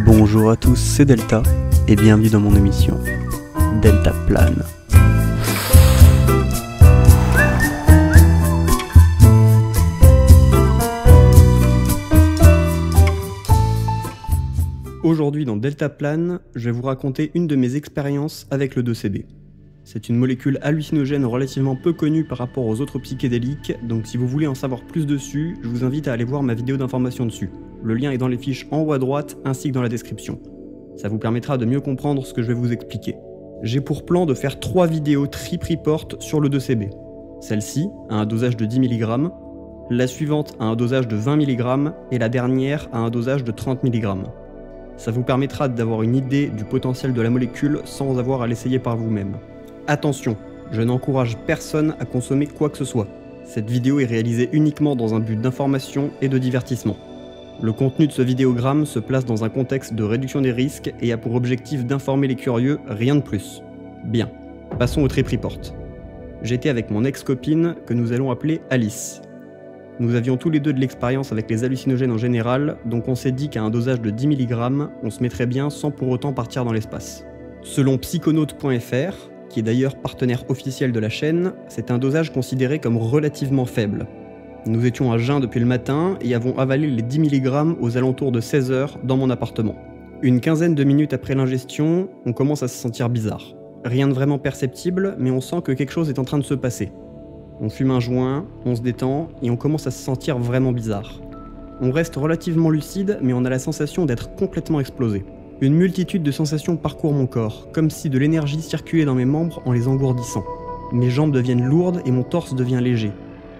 Bonjour à tous, c'est Delta, et bienvenue dans mon émission Delta Plane. Aujourd'hui dans Delta Plane, je vais vous raconter une de mes expériences avec le 2CB. C'est une molécule hallucinogène relativement peu connue par rapport aux autres psychédéliques, donc si vous voulez en savoir plus dessus, je vous invite à aller voir ma vidéo d'information dessus. Le lien est dans les fiches en haut à droite ainsi que dans la description. Ça vous permettra de mieux comprendre ce que je vais vous expliquer. J'ai pour plan de faire 3 vidéos trip report sur le 2CB. Celle-ci à un dosage de 10 mg, la suivante à un dosage de 20 mg et la dernière à un dosage de 30 mg. Ça vous permettra d'avoir une idée du potentiel de la molécule sans avoir à l'essayer par vous-même. Attention, je n'encourage personne à consommer quoi que ce soit. Cette vidéo est réalisée uniquement dans un but d'information et de divertissement. Le contenu de ce vidéogramme se place dans un contexte de réduction des risques et a pour objectif d'informer les curieux, rien de plus. Bien, passons au trip report. J'étais avec mon ex-copine que nous allons appeler Alice. Nous avions tous les deux de l'expérience avec les hallucinogènes en général, donc on s'est dit qu'à un dosage de 10 mg, on se mettrait bien sans pour autant partir dans l'espace. Selon psychonaute.fr, qui est d'ailleurs partenaire officiel de la chaîne, c'est un dosage considéré comme relativement faible. Nous étions à jeun depuis le matin et avons avalé les 10 mg aux alentours de 16 h dans mon appartement. Une quinzaine de minutes après l'ingestion, on commence à se sentir bizarre. Rien de vraiment perceptible, mais on sent que quelque chose est en train de se passer. On fume un joint, on se détend et on commence à se sentir vraiment bizarre. On reste relativement lucide, mais on a la sensation d'être complètement explosé. Une multitude de sensations parcourt mon corps, comme si de l'énergie circulait dans mes membres en les engourdissant. Mes jambes deviennent lourdes et mon torse devient léger.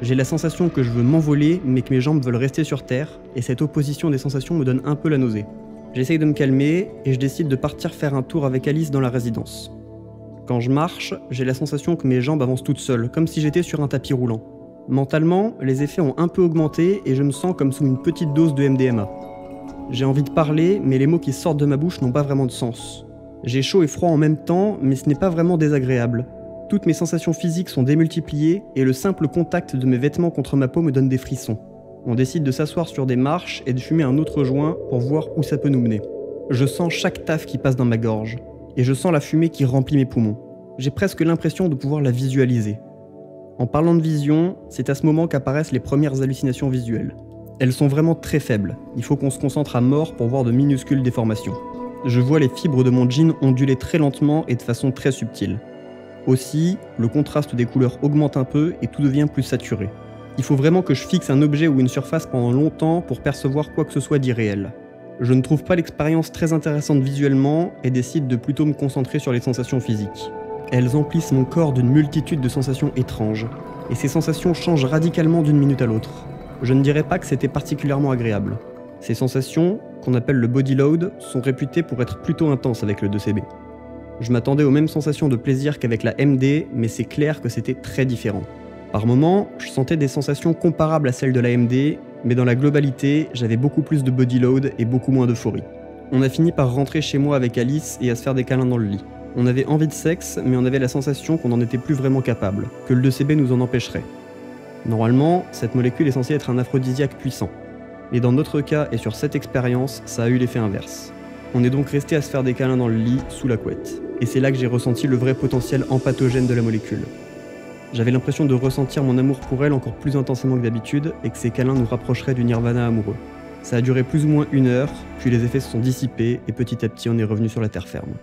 J'ai la sensation que je veux m'envoler, mais que mes jambes veulent rester sur terre, et cette opposition des sensations me donne un peu la nausée. J'essaye de me calmer, et je décide de partir faire un tour avec Alice dans la résidence. Quand je marche, j'ai la sensation que mes jambes avancent toutes seules, comme si j'étais sur un tapis roulant. Mentalement, les effets ont un peu augmenté, et je me sens comme sous une petite dose de MDMA. J'ai envie de parler, mais les mots qui sortent de ma bouche n'ont pas vraiment de sens. J'ai chaud et froid en même temps, mais ce n'est pas vraiment désagréable. Toutes mes sensations physiques sont démultipliées, et le simple contact de mes vêtements contre ma peau me donne des frissons. On décide de s'asseoir sur des marches et de fumer un autre joint pour voir où ça peut nous mener. Je sens chaque taf qui passe dans ma gorge, et je sens la fumée qui remplit mes poumons. J'ai presque l'impression de pouvoir la visualiser. En parlant de vision, c'est à ce moment qu'apparaissent les premières hallucinations visuelles. Elles sont vraiment très faibles, il faut qu'on se concentre à mort pour voir de minuscules déformations. Je vois les fibres de mon jean onduler très lentement et de façon très subtile. Aussi, le contraste des couleurs augmente un peu et tout devient plus saturé. Il faut vraiment que je fixe un objet ou une surface pendant longtemps pour percevoir quoi que ce soit d'irréel. Je ne trouve pas l'expérience très intéressante visuellement et décide de plutôt me concentrer sur les sensations physiques. Elles emplissent mon corps d'une multitude de sensations étranges, et ces sensations changent radicalement d'une minute à l'autre. Je ne dirais pas que c'était particulièrement agréable. Ces sensations, qu'on appelle le body load, sont réputées pour être plutôt intenses avec le 2CB. Je m'attendais aux mêmes sensations de plaisir qu'avec la MD, mais c'est clair que c'était très différent. Par moments, je sentais des sensations comparables à celles de la MD, mais dans la globalité, j'avais beaucoup plus de body load et beaucoup moins d'euphorie. On a fini par rentrer chez moi avec Alice et à se faire des câlins dans le lit. On avait envie de sexe, mais on avait la sensation qu'on n'en était plus vraiment capable, que le 2CB nous en empêcherait. Normalement, cette molécule est censée être un aphrodisiaque puissant. Mais dans notre cas et sur cette expérience, ça a eu l'effet inverse. On est donc resté à se faire des câlins dans le lit, sous la couette. Et c'est là que j'ai ressenti le vrai potentiel empathogène de la molécule. J'avais l'impression de ressentir mon amour pour elle encore plus intensément que d'habitude, et que ces câlins nous rapprocheraient du nirvana amoureux. Ça a duré plus ou moins 1 heure, puis les effets se sont dissipés, et petit à petit on est revenu sur la terre ferme.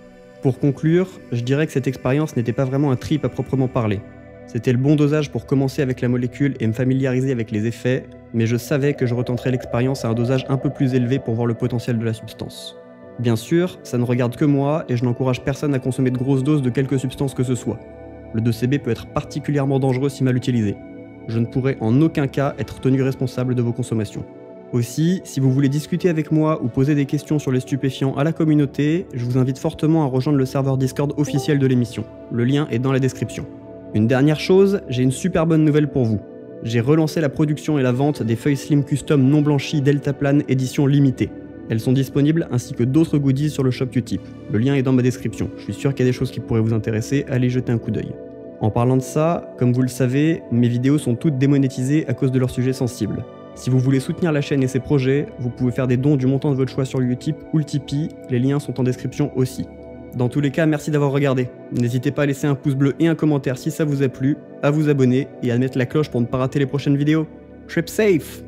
Pour conclure, je dirais que cette expérience n'était pas vraiment un trip à proprement parler. C'était le bon dosage pour commencer avec la molécule et me familiariser avec les effets, mais je savais que je retenterais l'expérience à un dosage un peu plus élevé pour voir le potentiel de la substance. Bien sûr, ça ne regarde que moi et je n'encourage personne à consommer de grosses doses de quelque substance que ce soit. Le 2CB peut être particulièrement dangereux si mal utilisé. Je ne pourrais en aucun cas être tenu responsable de vos consommations. Aussi, si vous voulez discuter avec moi ou poser des questions sur les stupéfiants à la communauté, je vous invite fortement à rejoindre le serveur Discord officiel de l'émission. Le lien est dans la description. Une dernière chose, j'ai une super bonne nouvelle pour vous. J'ai relancé la production et la vente des feuilles Slim Custom non blanchies Delta Plane édition limitée. Elles sont disponibles ainsi que d'autres goodies sur le shop Utip. Le lien est dans ma description. Je suis sûr qu'il y a des choses qui pourraient vous intéresser, allez jeter un coup d'œil. En parlant de ça, comme vous le savez, mes vidéos sont toutes démonétisées à cause de leur sujet sensible. Si vous voulez soutenir la chaîne et ses projets, vous pouvez faire des dons du montant de votre choix sur Utip ou le Tipeee, les liens sont en description aussi. Dans tous les cas, merci d'avoir regardé. N'hésitez pas à laisser un pouce bleu et un commentaire si ça vous a plu, à vous abonner et à mettre la cloche pour ne pas rater les prochaines vidéos. Trip safe!